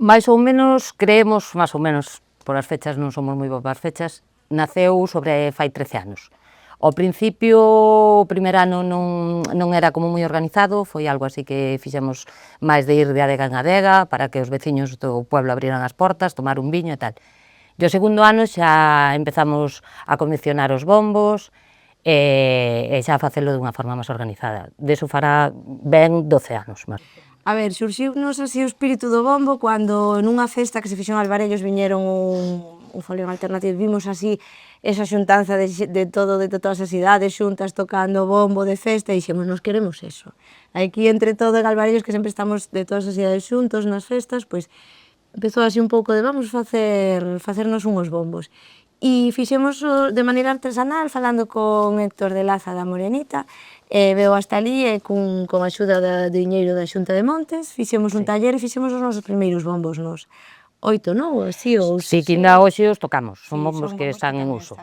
máis ou menos, creemos, máis ou menos, por as fechas non somos moi boas fechas, naceu sobre fai 13 anos. Ao principio, o primer ano non era como moi organizado, foi algo así que fixemos máis de ir de adega en adega, para que os veciños do pueblo abriran as portas, tomar un viño e tal. E o segundo ano xa empezamos a condicionar os bombos, e xa a facelo dunha forma máis organizada. Deso fará ben 12 anos, máis. A ver, surxiunos así o espírito do bombo cando nunha festa que se fixo en Alvarellos viñeron un folión alternativo, vimos así esa xuntanza de todas as idades xuntas tocando bombo de festa e dixemos, nos queremos eso. Aquí entre todo en Alvarellos, que sempre estamos de todas as idades xuntos nas festas, pois empezou así un pouco de vamos facernos unhos bombos. E fixemos de maneira artesanal, falando con Héctor de Laza da Morenita, veo hasta ali e con a axuda do diñeiro da Xunta de Montes, fixemos un taller e fixemos os nosos primeiros bombos nos 8, non? Ou así, ou... Si, que ainda hoxe os tocamos, son bombos que están en uso.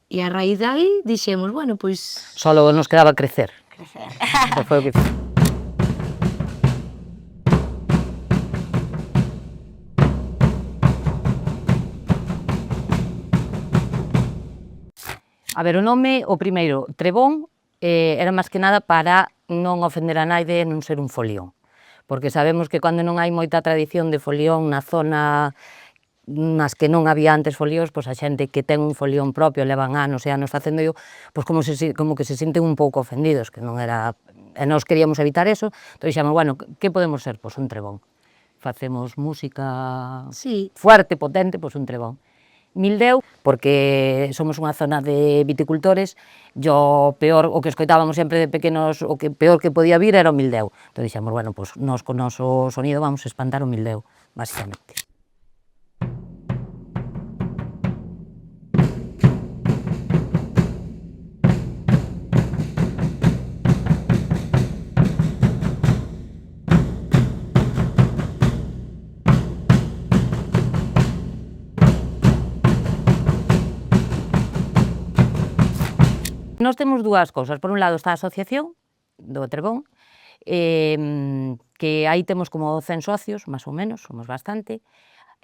E a raíz de aí dixemos, bueno, pois... Solo nos quedaba crecer. Foi o que fixemos. A ver, o nome, o primeiro, Trebón, era máis que nada para non ofender a naide e non ser un folión. Porque sabemos que cando non hai moita tradición de folión na zona nas que non había antes folións, pois a xente que ten un folión propio, levan anos e anos facendo, pois como que se sinten un pouco ofendidos, que non era... E nós queríamos evitar eso, entón dixemos, bueno, que podemos ser? Pois un trebón. Facemos música fuerte, potente, pois un trebón. Mildeu, porque somos unha zona de viticultores, o que escoitábamos sempre de pequenos, o que peor que podía vir era o mildeu. Entón dixemos, bueno, pois nós con o noso sonido vamos a espantar o mildeu, basicamente. Nós temos dúas cousas, por un lado está a asociación do Trebón, que aí temos como 100 socios, máis ou menos, somos bastante,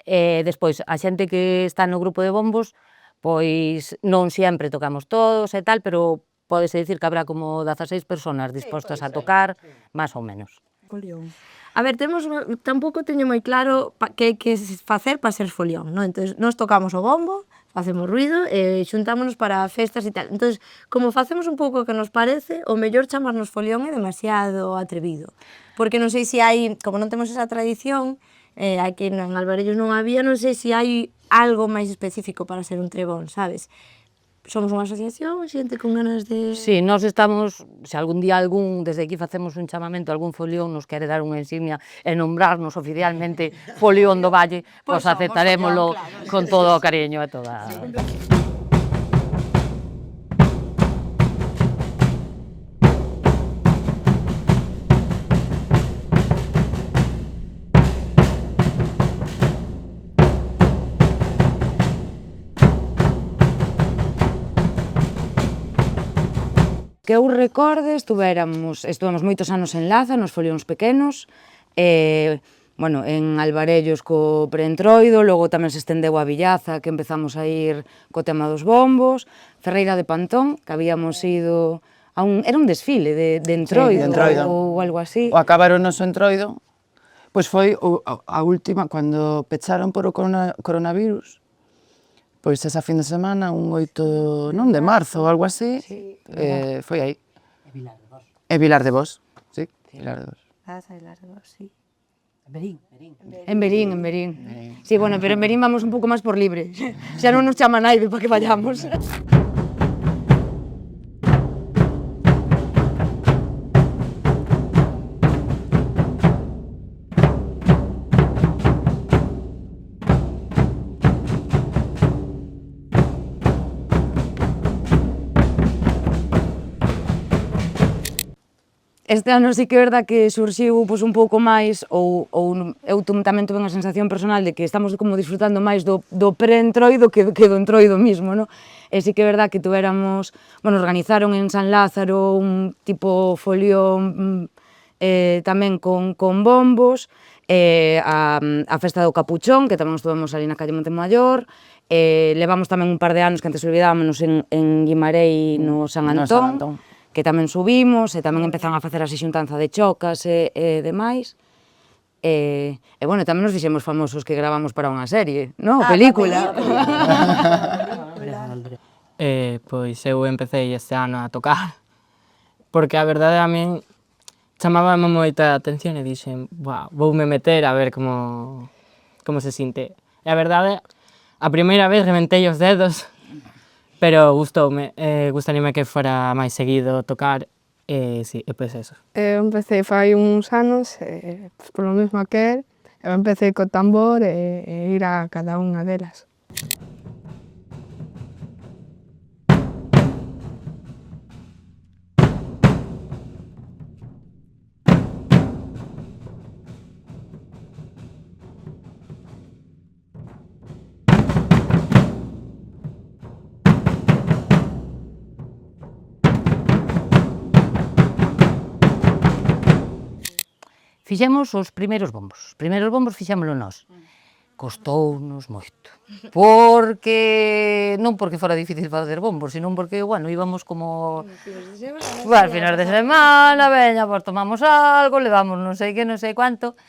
e despois a xente que está no grupo de bombos, pois non sempre tocamos todos e tal, pero pódese dicir que habrá como 16 personas dispostas a tocar, máis ou menos. A ver, tampouco teño moi claro que hai que facer para ser folión, non? Entón, nós tocamos o bombo, facemos ruido e xuntámonos para festas e tal. Entón, como facemos un pouco o que nos parece, o mellor chamarnos folión é demasiado atrevido. Porque non sei se hai, como non temos esa tradición, aquí en Alvarellos non había, non sei se hai algo máis específico para ser un trebón, sabes? Somos unha asociación, xente con ganas de... Si, nós estamos, se algún día desde aquí facemos un chamamento, algún folión nos quere dar unha insignia e nombrarnos oficialmente folión do Valle, pois aceptarémolo con todo o cariño e toda... Que eu recorde, estuvemos moitos anos en Laza, nos folións pequenos, bueno, en Alvarellos co preentroido, logo tamén se estendeu a Villaza, que empezamos a ir co tema dos bombos, Ferreira de Pantón, que habíamos ido a era un desfile de entroido, ou algo así. O acabar o noso entroido, pois foi a última, cando pecharon por o coronavirus, pois esa fin de semana, un 8, non, de marzo ou algo así, foi aí. E Vilar de Bos. Sí, Vilar de Bos. Vilar de Bos, sí. En Verín. Sí, bueno, pero en Verín vamos un pouco máis por libre. Xa non nos chama naide para que vayamos. Este ano sí que é verdad que surxiu un pouco máis, ou eu tamén tuve unha sensación personal de que estamos como disfrutando máis do preentroido que do entroido mismo, non? E sí que é verdad que organizaron en San Lázaro un tipo folión tamén con bombos, a festa do Capuchón, que tamén estuvemos ali na calle Montemayor, levamos tamén un par de anos que antes olvidámonos en Guimarei no San Antón, que tamén subimos, e tamén empezaron a facer así xuntanza de chocas e demais. E bueno, tamén nos fixemos famosos que gravamos para unha serie, non? Película. Pois eu empecé este ano a tocar, porque a verdade a min chamábame moita a atención e dixen, voume meter a ver como se sinte. E a verdade, a primeira vez reventei os dedos, pero gustoume, gustaríame que fora máis seguido tocar, e si, e pois eso. Eu empecé fai uns anos, polo mesmo que el, eu empecé co tambor e ir a cada unha delas. Fixemos os primeiros bombos. Os primeiros bombos fixémolo nós. Costounos moito. Porque, non porque fora difícil facer bombos, sino porque, bueno, íbamos como... As finais de semana, veña, pois tomamos algo, levamos non sei que, non sei cuánto,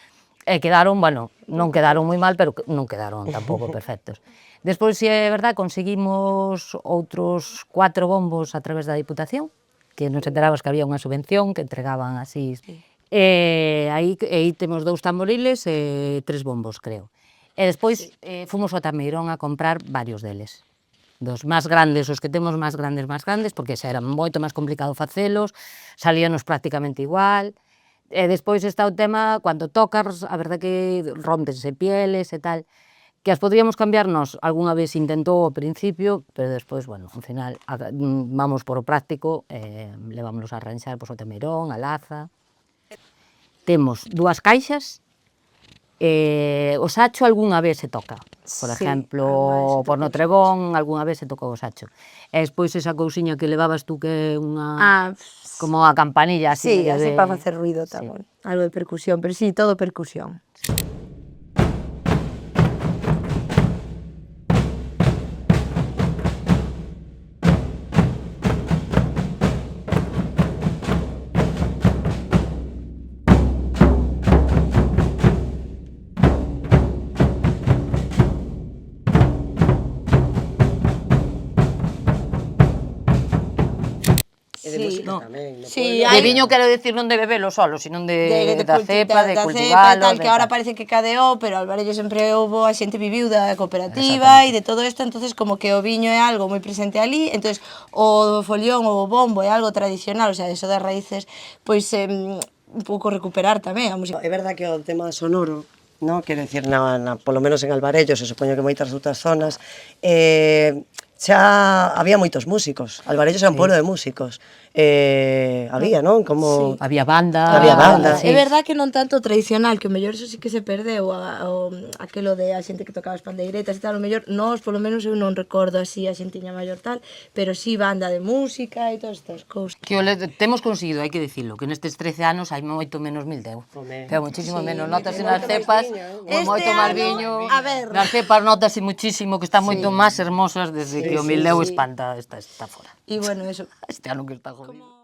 e quedaron, bueno, non quedaron moi mal, pero non quedaron tampouco perfectos. Despois, se é verdad, conseguimos outros 4 bombos a través da Diputación, que nos enteramos que había unha subvención que entregaban así... aí temos 2 tamboriles e 3 bombos, creo. E despois fomos ao Tameirón a comprar varios deles. Dos máis grandes, os que temos máis grandes, porque xa era moito máis complicado facelos, salíanos prácticamente igual. E despois está o tema, cando tocas, a verdade que rompense pieles e tal, que as podríamos cambiar nós. Algúnha vez intentou ao principio, pero despois, bueno, ao final, vamos por o práctico, levámonos a arranxar ao Tameirón, a Laza... Temos 2 caixas, o sacho algunha vez se toca. Por exemplo, por no Trebón, algunha vez se tocou o sacho. E despois esa cousiña que levabas tú que é unha... como a campanilla así. Sí, así para facer ruido tamén. Algo de percusión, pero sí, todo percusión. de música tamén. Sí, De viño quero decir non de bebelo solo, sino da cepa, de cultivalo. Tal, que ahora parece que cadeou, pero Alvarello sempre houbo, a xente viviu da cooperativa e de todo isto, entonces como que o viño é algo moi presente ali, entonces o folión ou o bombo é algo tradicional, o sea, eso das raíces, pois un pouco recuperar tamén a música. É verdad que o tema sonoro, no? Quero dicir, polo menos en Alvarello, se supoño que moitas outras zonas, xa había moitos músicos. Alvarello é un pueblo de músicos. Había, non? Como... Había banda. Había banda. É verdad que non tanto tradicional, que o mellor eso sí que se perdeu, aquelo de a xente que tocaba as pandeiretas e tal, o mellor, nós, polo menos, eu non recordo así a xentiña maior tal, pero sí banda de música e todas estas cousas. Que temos conseguido, hai que dicilo, que nestes 13 anos hai moito menos mildeu. Pero muchísimo menos, notase nas cepas, moito máis viño. A ver. Nas cepas notase muchísimo que están moito máis hermosas desde que o mildeu espanta, está fora. E bueno, eso. Este ano que está jodido.